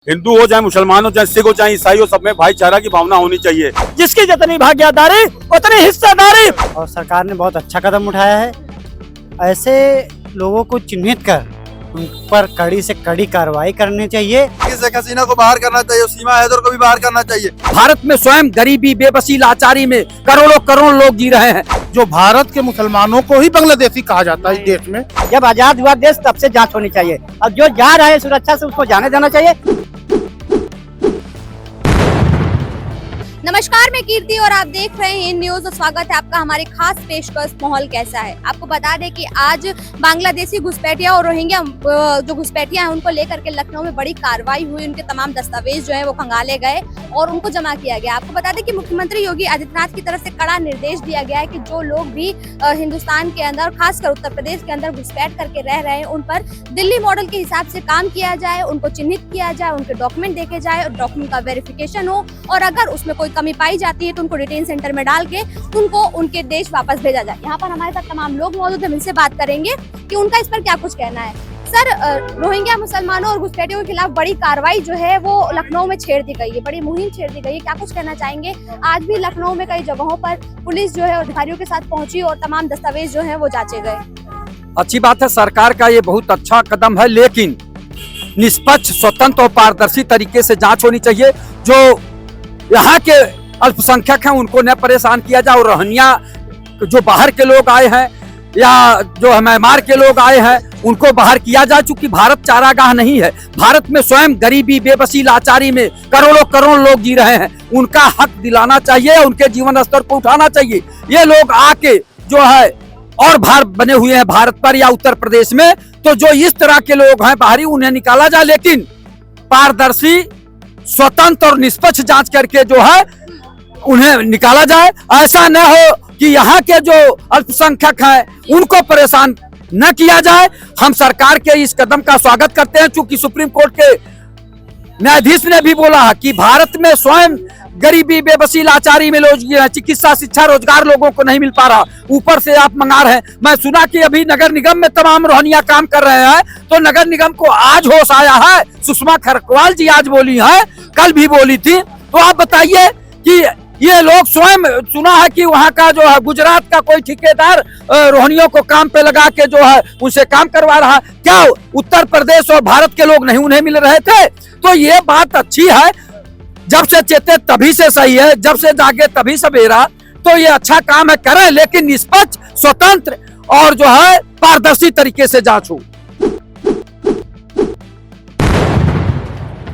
हिंदू हो चाहे मुसलमान हो चाहे सिख हो चाहे ईसाई हो, सब में भाईचारा की भावना होनी चाहिए। जिसकी जितनी भागीदारी उतनी हिस्सेदारी। और सरकार ने बहुत अच्छा कदम उठाया है। ऐसे लोगों को चिन्हित कर उन पर कड़ी से कड़ी कार्रवाई करनी चाहिए। शेख हसीना को बाहर करना चाहिए, सीमा हैदर को भी बाहर करना चाहिए। भारत में स्वयं गरीबी, बेबसी, लाचारी में करोड़ों करोड़ लोग जी रहे हैं। जो भारत के मुसलमानों को ही बांग्लादेशी कहा जाता है इस देश में। जब आजाद हुआ देश तब से जांच होनी चाहिए। अब जो जा रहा है सुरक्षा से उसको जाने देना चाहिए। नमस्कार, मैं कीर्ति और आप देख रहे हैं न्यूज और स्वागत है आपका हमारे खास पेशकश माहौल कैसा है। आपको बता दें कि आज बांग्लादेशी घुसपैठिया और रोहिंग्या जो घुसपैठिया हैं उनको लेकर के लखनऊ में बड़ी कार्रवाई हुई। उनके तमाम दस्तावेज जो है वो खंगाले गए और उनको जमा किया गया। आपको बता दें कि मुख्यमंत्री योगी आदित्यनाथ की तरफ से कड़ा निर्देश दिया गया है कि जो लोग भी हिंदुस्तान के अंदर खासकर उत्तर प्रदेश के अंदर घुसपैठ करके रह रहे हैं उन पर दिल्ली मॉडल के हिसाब से काम किया जाए, उनको चिन्हित किया जाए, उनके डॉक्यूमेंट देखे जाए और डॉक्यूमेंट का वेरिफिकेशन हो और अगर उसमें कोई कमी पाई जाती है तो उनको डिटेन सेंटर में डाल के उनको उनके देश वापस भेजा जाए। यहाँ पर हमारे साथ तमाम लोग मौजूद हैं, इनसे बात करेंगे कि उनका इस पर क्या कुछ कहना है। सर, रोहिंग्या मुसलमानों और घुसपैठियों के खिलाफ बड़ी कार्रवाई जो है वो लखनऊ में छेड़ दी गई है, बड़ी मुहिम छेड़ दी गई है, क्या कुछ कहना चाहेंगे? आज भी लखनऊ में कई जगहों पर पुलिस जो है अधिकारियों के साथ पहुंची और तमाम दस्तावेज जो है वो जांचे गए। अच्छी बात है, सरकार का ये बहुत अच्छा कदम है, लेकिन निष्पक्ष, स्वतंत्र और पारदर्शी तरीके से जांच होनी चाहिए। जो यहाँ के अल्पसंख्यक हैं उनको न परेशान किया जाए और रोहिंग्या जो बाहर के लोग आए हैं या जो म्यांमार के लोग आए हैं उनको बाहर किया जाए। चूंकि भारत चारागाह नहीं है, भारत में स्वयं गरीबी, बेबसी, लाचारी में करोड़ों करोड़ लोग जी रहे हैं। उनका हक दिलाना चाहिए, उनके जीवन स्तर को उठाना चाहिए। ये लोग आके जो है और भार बने हुए हैं भारत पर या उत्तर प्रदेश में, तो जो इस तरह के लोग हैं बाहरी उन्हें निकाला जाए, लेकिन पारदर्शी, स्वतंत्र और निष्पक्ष जांच करके जो है उन्हें निकाला जाए। ऐसा न हो कि यहाँ के जो अल्पसंख्यक हैं उनको परेशान न किया जाए। हम सरकार के इस कदम का स्वागत करते हैं, चूंकि सुप्रीम कोर्ट के न्यायाधीश ने भी बोला है कि भारत में स्वयं गरीबी, बेबसी, लाचारी में लोग चिकित्सा, शिक्षा, रोजगार लोगों को नहीं मिल पा रहा, ऊपर से आप मंगा रहे हैं। मैं सुना कि अभी नगर निगम में तमाम रोहिंग्या काम कर रहे हैं, तो नगर निगम को आज होश आया है। सुषमा खरकवाल जी आज बोली है, कल भी बोली थी। तो आप बताइए कि ये लोग स्वयं, सुना है कि वहाँ का जो है गुजरात का कोई ठेकेदार रोहिंग्यों को काम पे लगा के जो है उनसे काम करवा रहा है। क्या उत्तर प्रदेश और भारत के लोग नहीं उन्हें मिल रहे थे? तो ये बात अच्छी है, जब से चेते तभी से सही है, जब से जागे तभी सवेरा। तो ये अच्छा काम है, करें, लेकिन निष्पक्ष, स्वतंत्र और जो है पारदर्शी तरीके से जांच हो।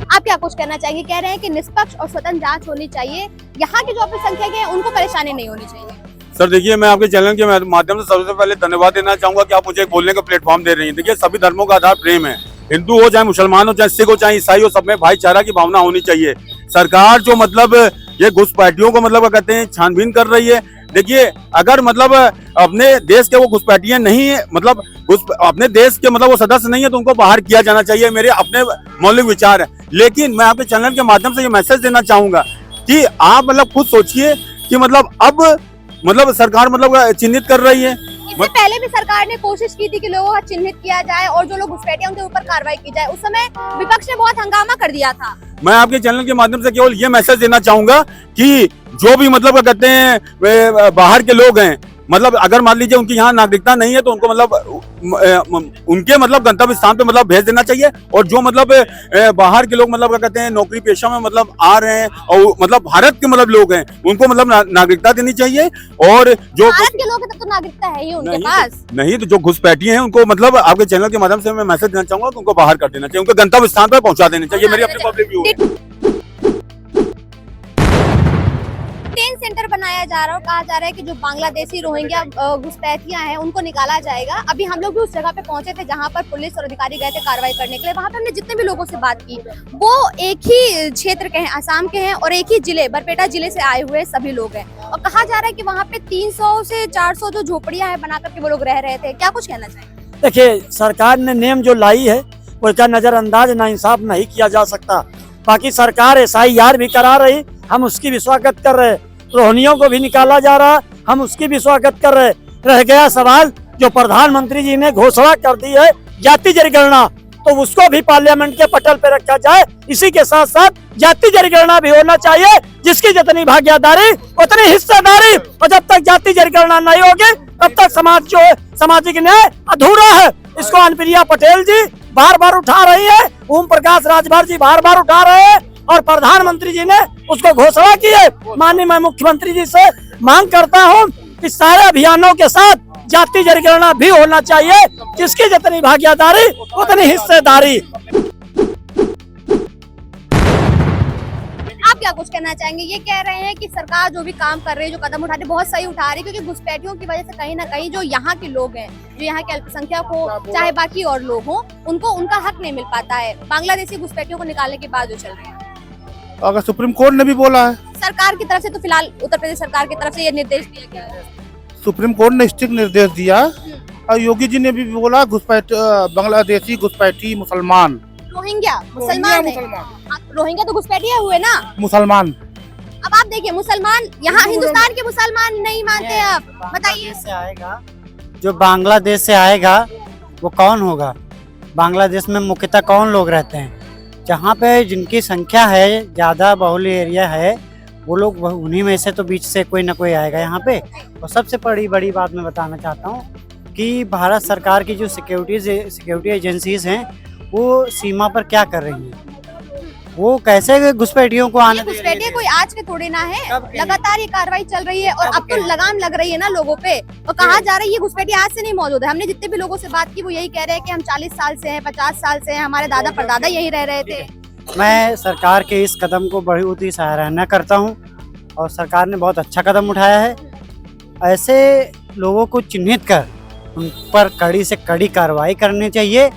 आप क्या कुछ कहना चाहेंगे? कह रहे हैं कि निष्पक्ष और स्वतंत्र जांच होनी चाहिए, यहाँ के जो अल्पसंख्यक हैं उनको परेशानी नहीं होनी चाहिए। सर देखिए, मैं आपके चैनल के माध्यम से सबसे पहले धन्यवाद देना चाहूंगा कि आप मुझे बोलने का प्लेटफॉर्म दे रही हैं। देखिए, सभी धर्मों का आधार प्रेम है। हिंदू हो चाहे मुसलमान हो चाहे सिख हो चाहे ईसाई हो, सब में भाईचारा की भावना होनी चाहिए। सरकार जो मतलब ये घुसपैठियों को मतलब कहते हैं छानबीन कर रही है। देखिए, अगर मतलब अपने देश के वो घुसपैठिए नहीं है, मतलब अपने देश के मतलब वो सदस्य नहीं है, तो उनको बाहर किया जाना चाहिए। मेरे अपने मौलिक विचार है। लेकिन मैं आपके चैनल के माध्यम से ये मैसेज देना चाहूंगा कि आप मतलब खुद सोचिए कि मतलब अब मतलब सरकार मतलब चिन्हित कर रही है। इससे पहले भी सरकार ने कोशिश की थी कि लोगों का चिन्हित किया जाए और जो लोग घुसपैठिए उनके ऊपर कार्रवाई की जाए। उस समय विपक्ष ने बहुत हंगामा कर दिया था। मैं आपके चैनल के माध्यम से केवल ये मैसेज देना चाहूंगा कि जो भी मतलब कहते हैं बाहर के लोग हैं, मतलब अगर मान लीजिए उनकी यहाँ नागरिकता नहीं है तो उनको मतलब उनके मतलब गंतव्य स्थान पे मतलब भेज देना चाहिए। और जो मतलब बाहर के लोग मतलब क्या कहते हैं नौकरी पेशा में मतलब आ रहे हैं और मतलब भारत के मतलब लोग हैं, उनको मतलब नागरिकता देनी चाहिए। और जो भारत के लोग हैं तब तो नागरिकता है ही उनके पास। नहीं तो जो घुसपैठिए हैं उनको मतलब आपके चैनल के माध्यम से मैं मैसेज देना चाहूंगा कि उनको बाहर कर देना चाहिए, उनके गंतव्य स्थान पर पहुंचा देना चाहिए। मेरी अपनी पब्लिक व्यू है। डिटेन सेंटर बनाया जा रहा है और कहा जा रहा है कि जो बांग्लादेशी रोहिंग्या घुसपैठिया हैं उनको निकाला जाएगा। अभी हम लोग भी उस जगह पे पहुंचे थे जहां पर पुलिस और अधिकारी गए थे कार्रवाई करने के लिए। वहां पे हमने जितने भी लोगों से बात की वो एक ही क्षेत्र के हैं, असम के हैं और एक ही जिले बरपेटा जिले से आए हुए सभी लोग हैं। और कहा जा रहा है कि वहाँ पे 300 से 400 जो झोपड़ियां है बना करके वो लोग रह रहे थे। क्या कुछ कहना चाहिए? देखिए, सरकार ने नियम जो लाई है वो क्या नजरअंदाज, नाइंसाफ नहीं किया जा सकता। बाकी सरकार SIR भी करा रही, हम उसकी भी स्वागत कर रहे। रोहिंग्यों को भी निकाला जा रहा, हम उसकी भी स्वागत कर रहे। रह गया सवाल जो प्रधानमंत्री जी ने घोषणा कर दी है जाति जनगणना, तो उसको भी पार्लियामेंट के पटल पे रखा जाए। इसी के साथ साथ जाति जनगणना भी होना चाहिए, जिसकी जितनी भागीदारी उतनी हिस्सेदारी, और जब तक जाति जनगणना नहीं होगी तब तक समाज जो है सामाजिक न्याय अधूरा है। इसको अनुप्रिया पटेल जी बार बार उठा रही है, ओम प्रकाश राजभर जी बार बार उठा रहे हैं, और प्रधानमंत्री जी ने उसको घोषणा की है। माननीय मैं मुख्यमंत्री जी से मांग करता हूँ कि सारे अभियानों के साथ जाति जनगणना भी होना चाहिए, जिसकी जितनी भागीदारी उतनी हिस्सेदारी। आप क्या कुछ कहना चाहेंगे? ये कह रहे हैं कि सरकार जो भी काम कर रही है, जो कदम उठा रही है, बहुत सही उठा रही है, क्योंकि घुसपैठियों की वजह से कहीं ना कहीं जो यहाँ के लोग हैं, जो यहाँ के अल्पसंख्यक हो चाहे बाकी और लोग हो, उनको उनका हक नहीं मिल पाता है बांग्लादेशी घुसपैठियों को निकालने के बाद जो चल रहे हैं। अगर सुप्रीम कोर्ट ने भी बोला है, सरकार की तरफ से तो फिलहाल उत्तर प्रदेश सरकार की तरफ से ये निर्देश दिया गया है। सुप्रीम कोर्ट ने स्ट्रिक्ट निर्देश दिया, और योगी जी ने भी बोला घुसपैठ बांग्लादेशी घुसपैठी मुसलमान रोहिंग्या मुसलमान है। रोहिंग्या तो घुसपैठिया हुए ना मुसलमान। अब आप देखिए, मुसलमान यहाँ हिंदुस्तान के मुसलमान नहीं मानते। आप बताइए, से आएगा जो बांग्लादेश से आएगा वो कौन होगा? बांग्लादेश में मुख्यतः कौन लोग रहते हैं? जहाँ पे जिनकी संख्या है, ज़्यादा बहुल एरिया है, वो लोग उन्हीं में से तो बीच से कोई ना कोई आएगा यहाँ पे। और सबसे बड़ी बात मैं बताना चाहता हूँ कि भारत सरकार की जो सिक्योरिटी एजेंसीज हैं वो सीमा पर क्या कर रही हैं, वो कैसे घुसपैठियों को आने दे रही घुसपैठिए कोई आज के थोड़े ना है, लगातार ये कार्रवाई चल रही है, और अब तो लगाम लग रही है ना लोगों पे। और कहा जा रहा है ये घुसपैठिए आज से नहीं मौजूद है। हमने जितने भी लोगों से बात की वो यही कह रहे हैं कि हम 40 साल से हैं, 50 साल से हैं, हमारे दादा परदादा यही रह रहे थे। मैं सरकार के इस कदम को बहुत ही सराहना करता हूं, और सरकार ने बहुत अच्छा कदम उठाया है। ऐसे लोगों को चिन्हित कर उन पर कड़ी से कड़ी कार्रवाई करनी चाहिए,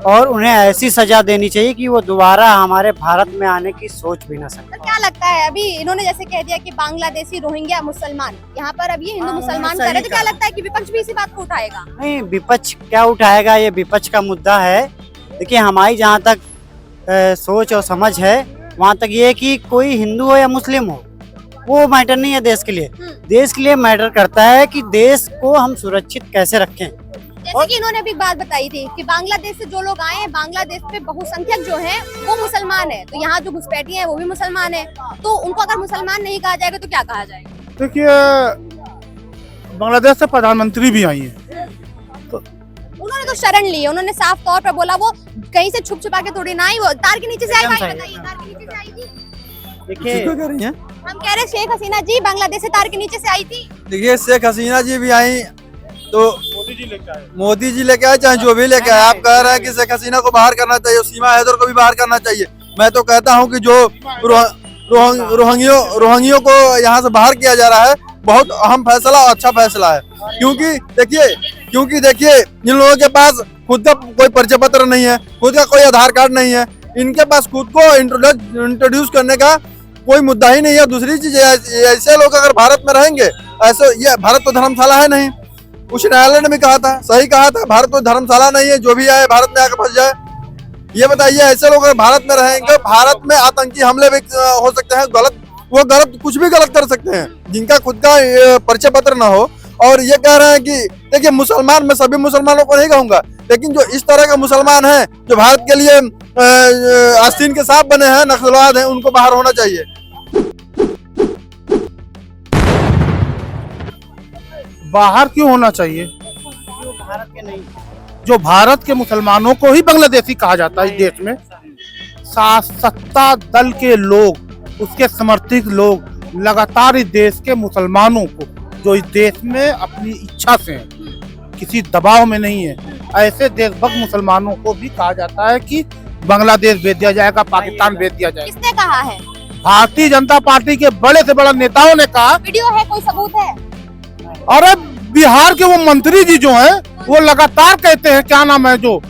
और उन्हें ऐसी सजा देनी चाहिए कि वो दोबारा हमारे भारत में आने की सोच भी ना सके। तो क्या लगता है, अभी इन्होंने जैसे कह दिया कि बांग्लादेशी रोहिंग्या मुसलमान, यहाँ पर अब ये हिंदू मुसलमान कर रहे, तो क्या लगता है कि विपक्ष भी इसी बात को उठाएगा? नहीं, विपक्ष क्या उठाएगा, ये विपक्ष का मुद्दा है। देखिए, हमारी जहाँ तक सोच और समझ है, वहाँ तक ये है कि कोई हिंदू हो या मुस्लिम हो, वो मैटर नहीं है देश के लिए। देश के लिए मैटर करता है कि देश को हम सुरक्षित कैसे रखें। जैसे कि इन्होंने अभी बात बताई थी कि बांग्लादेश से जो लोग आए हैं, बांग्लादेश पे बहुसंख्यक जो हैं वो मुसलमान है, तो यहाँ जो घुसपैठिए हैं वो भी मुसलमान है, तो उनको अगर मुसलमान नहीं कहा जाएगा तो क्या कहा जाएगा? देखिए, बांग्लादेश से प्रधानमंत्री भी आई है, उन्होंने तो शरण ली है, उन्होंने साफ तौर पर बोला वो कहीं से छुप छुपा के थोड़ी ना आई, वो तार के नीचे से आई। भाई बताइए, तार के नीचे से आई थी? देखिए, हम कह रहे शेख हसीना जी बांग्लादेश से तार के नीचे से आई थी। देखिए, शेख हसीना जी भी आई तो मोदी जी लेके आए, चाहे जो भी लेके आए। आप कह रहे हैं कि शेख हसीना को बाहर करना चाहिए, सीमा हैदर को भी बाहर करना चाहिए। मैं तो कहता हूं कि जो रोहिंग्यों को यहां से बाहर किया जा रहा है, बहुत अहम फैसला और अच्छा फैसला है। क्योंकि देखिए इन लोगों के पास खुद का कोई परिचय पत्र नहीं है, खुद का कोई आधार कार्ड नहीं है, इनके पास खुद को इंट्रोड्यूस करने का कोई मुद्दा ही नहीं है। दूसरी चीज, ऐसे लोग अगर भारत में रहेंगे, ऐसे ये भारत तो धर्मशाला है नहीं। उच्च न्यायालय ने भी कहा था, सही कहा था, भारत तो धर्मशाला नहीं है, जो भी आए भारत में आकर फंस जाए। ये बताइए, ऐसे लोग अगर भारत में रहेंगे, भारत में आतंकी हमले भी हो सकते हैं, वो गलत कुछ भी गलत कर सकते हैं, जिनका खुद का परिचय पत्र ना हो। और ये कह रहे हैं कि देखिए, मुसलमान, मैं सभी मुसलमानों को नहीं कहूंगा, लेकिन जो इस तरह के मुसलमान हैं जो भारत के लिए आस्तीन के सांप बने हैं, नक्सलवाद हैं, उनको बाहर होना चाहिए। बाहर क्यों होना चाहिए? भारत के नहीं, जो भारत के मुसलमानों को ही बांग्लादेशी कहा जाता है। इस देश में सत्ता दल के लोग, उसके समर्थित लोग लगातार इस देश के मुसलमानों को, जो इस देश में अपनी इच्छा से हैं, किसी दबाव में नहीं है, ऐसे देशभक्त मुसलमानों को भी कहा जाता है कि बांग्लादेश भेज दिया जाएगा, पाकिस्तान भेज दिया जाएगा। किसने कहा है? भारतीय जनता पार्टी के बड़े से बड़ा नेताओं ने कहा। वीडियो है, कोई सबूत है? और अब बिहार के वो मंत्री जी जो हैं, वो लगातार कहते हैं, क्या नाम है, जो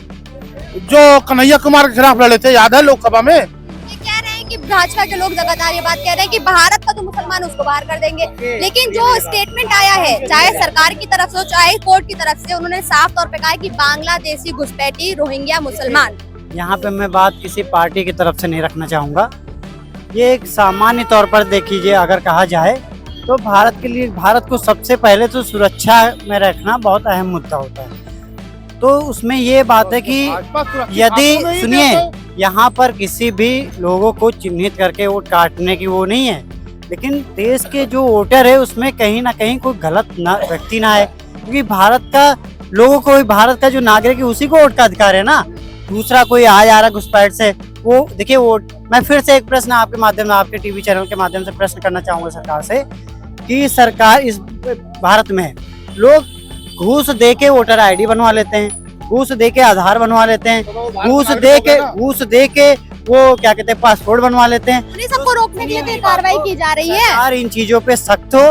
कन्हैया कुमार के खिलाफ लड़े थे, याद है लोकसभा में? ये कह रहे हैं कि भाजपा के लोग लगातार ये बात कह रहे हैं कि भारत का जो मुसलमान उसको बाहर कर देंगे, लेकिन जो स्टेटमेंट आया है, चाहे सरकार की तरफ से चाहे कोर्ट की तरफ से, उन्होंने साफ तौर पे कहा है कि बांग्लादेशी घुसपैठी रोहिंग्या मुसलमान। यहाँ पे मैं बात किसी पार्टी की तरफ से नहीं रखना चाहूँगा। ये एक सामान्य तौर पर देखिए, अगर कहा जाए तो भारत के लिए, भारत को सबसे पहले तो सुरक्षा में रखना बहुत अहम मुद्दा होता है। तो उसमें ये बात है कि यदि सुनिए, यहाँ पर किसी भी लोगों को चिन्हित करके वोट काटने की वो नहीं है, लेकिन देश के जो वोटर है उसमें कहीं ना कहीं कोई गलत व्यक्ति ना है, क्योंकि भारत का लोगों को, भारत का जो नागरिक है उसी को वोट का अधिकार है ना। दूसरा कोई आ जा रहा घुसपैठ से, वो देखिए वोट। मैं फिर से एक प्रश्न आपके माध्यम से, आपके टीवी चैनल के माध्यम से प्रश्न करना चाहूंगा सरकार से कि सरकार इस भारत में लोग घूस दे के वोटर आईडी बनवा लेते हैं, घूस दे के आधार बनवा लेते हैं, घूस दे के वो क्या कहते हैं पासपोर्ट बनवा लेते हैं। उन्हीं सबको रोकने के लिए तो ये कार्रवाई की जा रही है। सरकार इन चीजों पे सख्त हो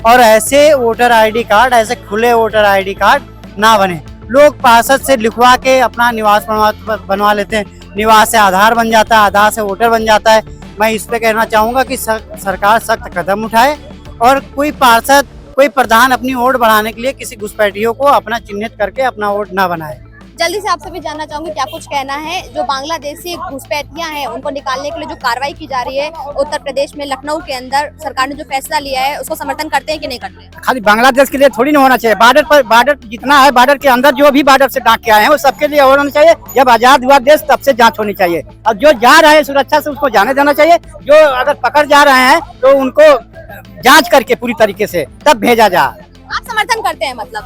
और ऐसे वोटर आईडी कार्ड, ऐसे खुले वोटर आईडी कार्ड ना बने। लोग पार्षद से लिखवा के अपना निवास बनवा लेते हैं, निवास से आधार बन जाता है, आधार से वोटर बन जाता है। मैं इस पे कहना चाहूंगा कि सरकार सख्त कदम उठाए और कोई पार्षद, कोई प्रधान अपनी वोट बढ़ाने के लिए किसी घुसपैठियों को अपना चिन्हित करके अपना वोट ना बनाए। जल्दी से आपसे भी जानना चाहूंगी क्या कुछ कहना है, जो बांग्लादेशी घुसपैठियां हैं उनको निकालने के लिए जो कार्रवाई की जा रही है उत्तर प्रदेश में लखनऊ के अंदर, सरकार ने जो फैसला लिया है उसको समर्थन करते हैं कि नहीं करते हैं? खाली बांग्लादेश के लिए थोड़ी ना होना चाहिए, बॉर्डर जितना है, बॉर्डर के अंदर जो भी बॉर्डर से डाक के आए हैं वो सबके लिए होना चाहिए। जब आजाद हुआ देश तब से जांच होनी चाहिए, और जो जा रहे हैं सुरक्षा से उसको जाने देना चाहिए। जो अगर पकड़ जा रहे हैं तो उनको जांच करके पूरी तरीके से तब भेजा जाए। आप समर्थन करते हैं मतलब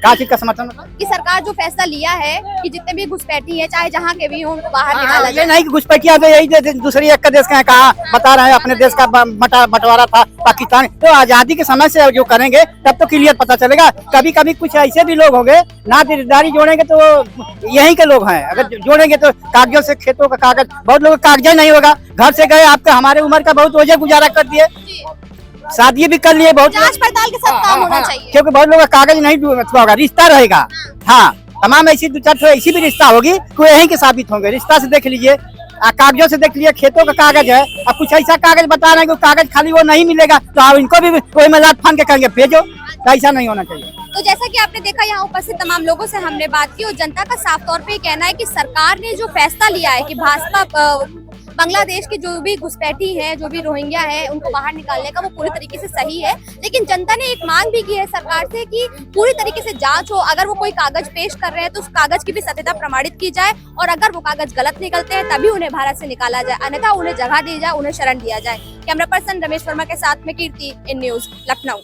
क्या चीज का समर्थन? कि सरकार जो फैसला लिया है कि जितने भी घुसपैठी है चाहे जहाँ के भी हों उनको बाहर निकाला ये जाए। नहीं कि घुसपैठिया तो यही दूसरी एक का देश का है, कहा बता रहे हैं अपने देश का बंटवारा था पाकिस्तान, तो आजादी के समय से जो करेंगे तब तो क्लियर पता चलेगा। कभी कभी कुछ ऐसे भी लोग होंगे ना, दिलदारी जोड़ेंगे तो यहीं के लोग हैं, अगर जोड़ेंगे तो कागजों से, खेतों का कागज, बहुत लोग कागज नहीं होगा, घर से गए आपके हमारे उम्र का बहुत वजह गुजारा कर दिए, शादी भी कर लिए, बहुत जांच पड़ताल के साथ काम होना चाहिए, क्योंकि बहुत लोगों का कागज नहीं होगा, रिश्ता रहेगा। हाँ, तमाम ऐसी 2-4 ऐसी भी रिश्ता होगी कोई यहीं के साबित होंगे। रिश्ता से देख लीजिए, कागजों से देख लीजिए, खेतों का कागज है, अब कुछ ऐसा कागज बता रहे हैं कि कागज खाली वो नहीं मिलेगा तो आप इनको भी कोई में लात फान के कहेंगे भेजो, तो ऐसा नहीं होना चाहिए। तो जैसा कि आपने देखा यहाँ उपस्थित तमाम लोगों से हमने बात की और जनता का साफ तौर पे कहना है कि सरकार ने जो फैसला लिया है कि भाजपा बांग्लादेश के जो भी घुसपैठी हैं, जो भी रोहिंग्या हैं, उनको बाहर निकालने का वो पूरी तरीके से सही है। लेकिन जनता ने एक मांग भी की है सरकार से कि पूरी तरीके से जांच हो, अगर वो कोई कागज पेश कर रहे हैं तो उस कागज की भी सत्यता प्रमाणित की जाए, और अगर वो कागज गलत निकलते हैं तभी उन्हें भारत से निकाला जाए, अन्यथा उन्हें जगह दी जाए, उन्हें शरण दिया जाए। कैमरा पर्सन रमेश वर्मा के साथ में कीर्ति, इन न्यूज लखनऊ।